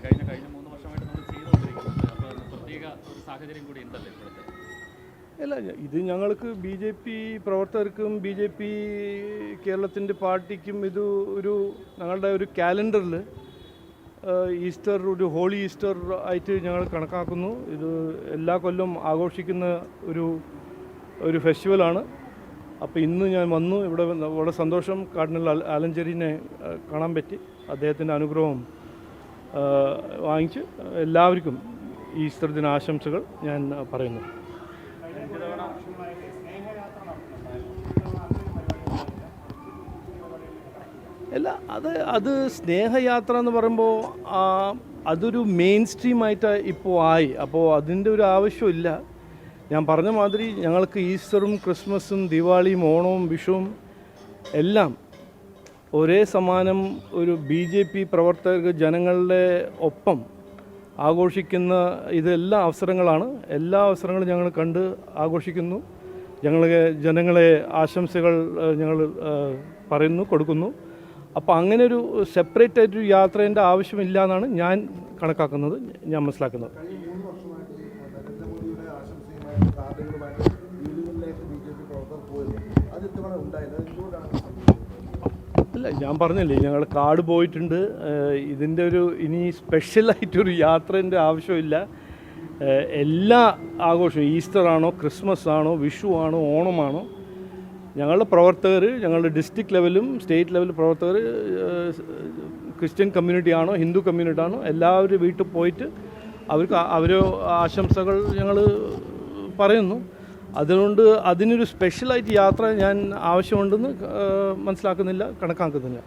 കഴിഞ്ഞ 3 വർഷമായിട്ട് നമ്മൾ ചെയ്തുകൊണ്ടിരിക്കുന്നത്. അപ്പോൾ പ്രത്യേക ഒരു സാഹചര്യം കൂടി ഉണ്ടല്ലോ ഇപ്പോഴത്തെ. അല്ല, ഇത് ഞങ്ങൾക്ക് BJP പ്രവർത്തകർക്കും BJP കേരളത്തിൻ്റെ പാർട്ടിക്കും ഇത് ഞങ്ങളുടെ ഒരു കാലണ്ടറിൽ ഈസ്റ്റർ, ഒരു ഹോളി ഈസ്റ്റർ ആയിട്ട് ഞങ്ങൾ കണക്കാക്കുന്നു. ഇത് എല്ലാ കൊല്ലം ആഘോഷിക്കുന്ന ഒരു ഫെസ്റ്റിവലാണ്. അപ്പോൾ ഇന്ന് ഞാൻ വന്നു. ഇവിടെ വളരെ സന്തോഷം. കാർഡിനൽ ആലഞ്ചേരിനെ കാണാൻ പറ്റി. അദ്ദേഹത്തിൻ്റെ അനുഗ്രഹം വാങ്ങിച്ച് എല്ലാവർക്കും ഈസ്റ്റർ ദിന ആശംസകൾ ഞാൻ പറയുന്നു. അല്ല, അത് സ്നേഹയാത്ര എന്ന് പറയുമ്പോൾ അതൊരു മെയിൻ സ്ട്രീമായിട്ട് ഇപ്പോൾ ആയി. അപ്പോൾ അതിൻ്റെ ഒരു ആവശ്യമില്ല. ഞാൻ പറഞ്ഞ മാതിരി ഞങ്ങൾക്ക് ഈസ്റ്ററും ക്രിസ്മസും ദിവാളിയും ഓണവും വിഷുവും എല്ലാം ഒരേ സമാനം ഒരു BJP പ്രവർത്തകർക്ക് ജനങ്ങളുടെ ഒപ്പം ആഘോഷിക്കുന്ന ഇതെല്ലാ അവസരങ്ങളാണ്. എല്ലാ അവസരങ്ങളും ഞങ്ങൾ കണ്ട് ആഘോഷിക്കുന്നു. ജനങ്ങളെ ആശംസകൾ ഞങ്ങൾ പറയുന്നു, കൊടുക്കുന്നു. അപ്പോൾ അങ്ങനെ ഒരു സെപ്പറേറ്റ് ആയിട്ടൊരു യാത്രേൻ്റെ ആവശ്യമില്ല എന്നാണ് ഞാൻ കണക്കാക്കുന്നത്, ഞാൻ മനസ്സിലാക്കുന്നത്. അല്ല, ഞാൻ പറഞ്ഞില്ലേ, ഞങ്ങൾ കാർഡ് പോയിട്ടുണ്ട്. ഇതിൻ്റെ ഇനി സ്പെഷ്യലായിട്ടൊരു യാത്രേൻ്റെ ആവശ്യമില്ല. എല്ലാ ആഘോഷവും ഈസ്റ്റർ ആണോ, ക്രിസ്മസ് ആണോ, വിഷു ആണോ, ഓണമാണോ, ഞങ്ങളുടെ പ്രവർത്തകർ, ഞങ്ങളുടെ ഡിസ്ട്രിക്ട് ലെവലും സ്റ്റേറ്റ് ലെവൽ പ്രവർത്തകർ, ക്രിസ്ത്യൻ കമ്മ്യൂണിറ്റി ആണോ, ഹിന്ദു കമ്മ്യൂണിറ്റി ആണോ, എല്ലാവരും വീട്ടിൽ പോയിട്ട് അവരെ ആശംസകൾ ഞങ്ങൾ പറയുന്നു. അതുകൊണ്ട് അതിനൊരു സ്പെഷ്യലായിട്ട് യാത്ര ഞാൻ ആവശ്യമുണ്ടെന്ന് മനസ്സിലാക്കുന്നില്ല, കണക്കാക്കുന്നില്ല.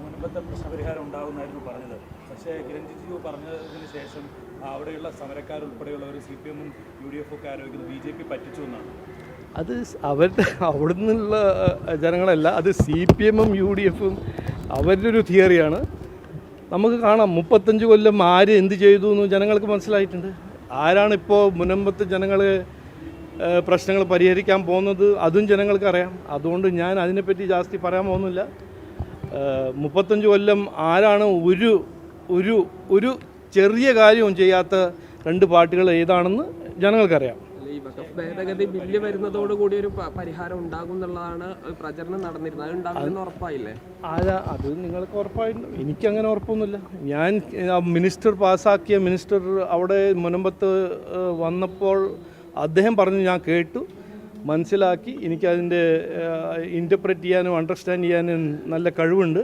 മുൻപത്തെ പ്രശ്നപരിഹാരം ഉണ്ടാകുന്നായിരുന്നു പറഞ്ഞത്. പക്ഷേ കിരൺ റിജിജു പറഞ്ഞതിന് ശേഷം അവിടെയുള്ള സമരക്കാരുൾപ്പെടെയുള്ളവർ CPM-ഉം UDF ഒക്കെ ആരോപിക്കുന്നത് BJP പറ്റിച്ചു എന്നാണ്. അത് അവിടെ നിന്നുള്ള ജനങ്ങളല്ല, അത് CPM-ഉം UDF-ഉം അവരുടെ ഒരു തിയറിയാണ്. നമുക്ക് കാണാം 35 കൊല്ലം ആര് എന്ത് ചെയ്തു എന്ന് ജനങ്ങൾക്ക് മനസ്സിലായിട്ടുണ്ട്. ആരാണിപ്പോൾ മുൻപത്തെ ജനങ്ങൾ പ്രശ്നങ്ങൾ പരിഹരിക്കാൻ പോകുന്നത് അതും ജനങ്ങൾക്കറിയാം. അതുകൊണ്ട് ഞാൻ അതിനെപ്പറ്റി ജാസ്തി പറയാൻ പോകുന്നില്ല. 35 കൊല്ലം ആരാണ് ഒരു ചെറിയ കാര്യവും ചെയ്യാത്ത രണ്ട് പാർട്ടികൾ ഏതാണെന്ന് ജനങ്ങൾക്കറിയാം. ഈ വഖഫ് ഭേദഗതി ബില്ല് വരുന്നതോടുകൂടി ഒരു പരിഹാരം ഉണ്ടാകും എന്നുള്ളതാണ് പ്രചരണം നടന്നിരുന്നത്. അത് ഉണ്ടാകുമെന്ന് ഉറപ്പായില്ലേ? അത് നിങ്ങൾക്ക് ഉറപ്പായിരുന്നു. എനിക്കങ്ങനെ ഉറപ്പൊന്നുമില്ല. ഞാൻ മിനിസ്റ്റർ പാസ്സാക്കിയ മിനിസ്റ്റർ അവിടെ മുൻപത്ത് വന്നപ്പോൾ അദ്ദേഹം പറഞ്ഞു, ഞാൻ കേട്ടു, മനസ്സിലാക്കി. എനിക്കതിൻ്റെ ഇൻ്റർപ്രറ്റ് ചെയ്യാനും അണ്ടർസ്റ്റാൻഡ് ചെയ്യാനും നല്ല കഴിവുണ്ട്,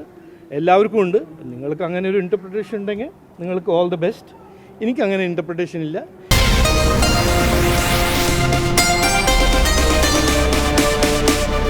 എല്ലാവർക്കും ഉണ്ട്. നിങ്ങൾക്ക് അങ്ങനെ ഒരു ഇൻ്റർപ്രിട്ടേഷൻ ഉണ്ടെങ്കിൽ നിങ്ങൾക്ക് ഓൾ ദ ബെസ്റ്റ്. എനിക്കങ്ങനെ ഇൻ്റർപ്രിട്ടേഷൻ ഇല്ല.